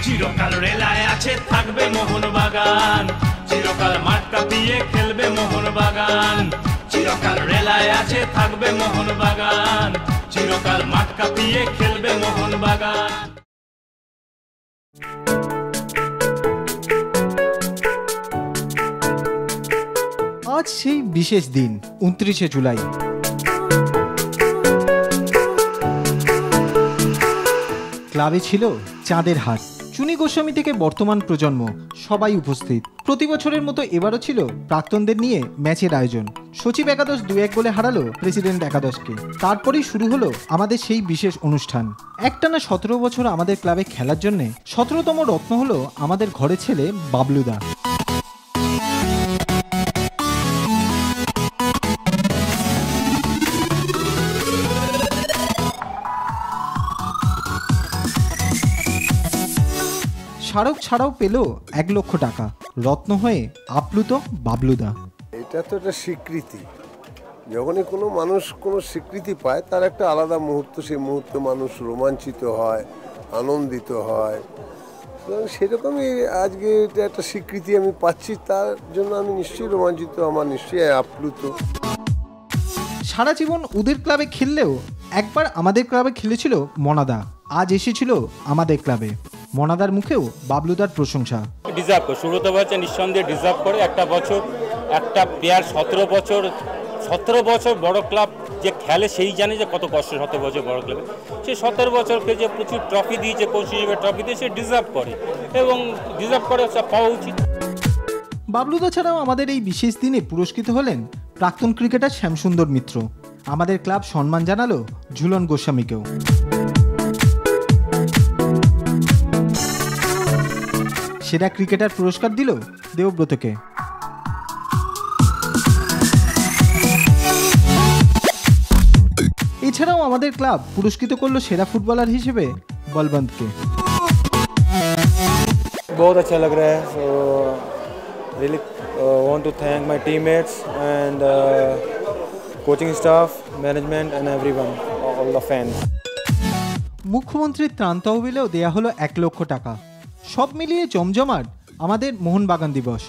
চিরকাল রেলায় আছে থাকবে মোহনবাগান, চিরকাল মাঠ কাঁপিয়ে খেলবে মোহনবাগান। চিরকাল রেলায় আছে থাকবে মোহনবাগান, চিরকাল মাঠ কাঁপিয়ে খেলবে মোহনবাগান। আজ সেই বিশেষ দিন 29শে জুলাই। ক্লাবে ছিল চাঁদের হাট। চুনি গোস্বামী থেকে বর্তমান প্রজন্ম সবাই উপস্থিত। প্রতি বছরের মতো এবারও ছিল প্রাক্তনদের নিয়ে ম্যাচের আয়োজন। সচিব একাদশ 2-1 গোলে হারালো প্রেসিডেন্ট একাদশকে। তারপরেই শুরু হলো আমাদের সেই বিশেষ অনুষ্ঠান। একটানা 17 বছর আমাদের ক্লাবে খেলার জন্য 17তম রত্ন হলো আমাদের ঘরের ছেলে বাবলুদা। স্মারক ছাড়াও পেল 1 লক্ষ টাকা। রত্ন হয়ে আপ্লুত বাবলুদা। এটা তো একটা স্বীকৃতি। যখনই কোনো মানুষ কোনো স্বীকৃতি পায় তার একটা আলাদা মুহূর্ত, সেই মুহূর্তে মানুষ রোমাঞ্চিত হয়, আনন্দিত হয়। সেরকমই আজকে এটা একটা স্বীকৃতি আমি পাচ্ছি, তার জন্য আমি নিশ্চয়ই রোমাঞ্চিত, আমার নিশ্চয়ই আপ্লুত। সারা জীবন ওদের ক্লাবে খেললেও একবার আমাদের ক্লাবে খেলেছিল মনাদা। আজ এসেছিল আমাদের ক্লাবে। মনাদার মুখেও বাবলুদার প্রশংসা। ডিজার্ভ করে, শুরুতে বলছে নিঃসন্দেহে ডিজার্ভ করে। একটা বছর একটা প্লেয়ার 17 বছর বড় ক্লাব যে খেলে সেই জানে যে কত কষ্ট 17 বছর বড় ক্লাবে। সে 17 বছরকে যে প্রচুর ট্রফি দিয়েছে, কোচ হিসেবে ট্রফি দিয়ে সে ডিজার্ভ করে এবং ডিজার্ভ করে পাওয়া উচিত। বাবলুদা ছাড়াও আমাদের এই বিশেষ দিনে পুরস্কৃত হলেন প্রাক্তন ক্রিকেটার শ্যামসুন্দর মিত্র। আমাদের ক্লাব সম্মান জানালো ঝুলন গোস্বামীকেও। সেরা ক্রিকেটার পুরস্কার দিল দেবব্রতকে। এছাড়াও আমাদের ক্লাব পুরস্কৃত করলো সেরা ফুটবলার হিসেবে বলবন্তকে। बहुत अच्छा लग रहा है। So really want to thank my teammates and coaching staff, management and everyone, all the fans. মুখ্যমন্ত্রীর ত্রাণ তহবিলেও দেয়া হলো 1 লক্ষ টাকা। সব মিলিয়ে জমজমাট আমাদের মোহনবাগান দিবস।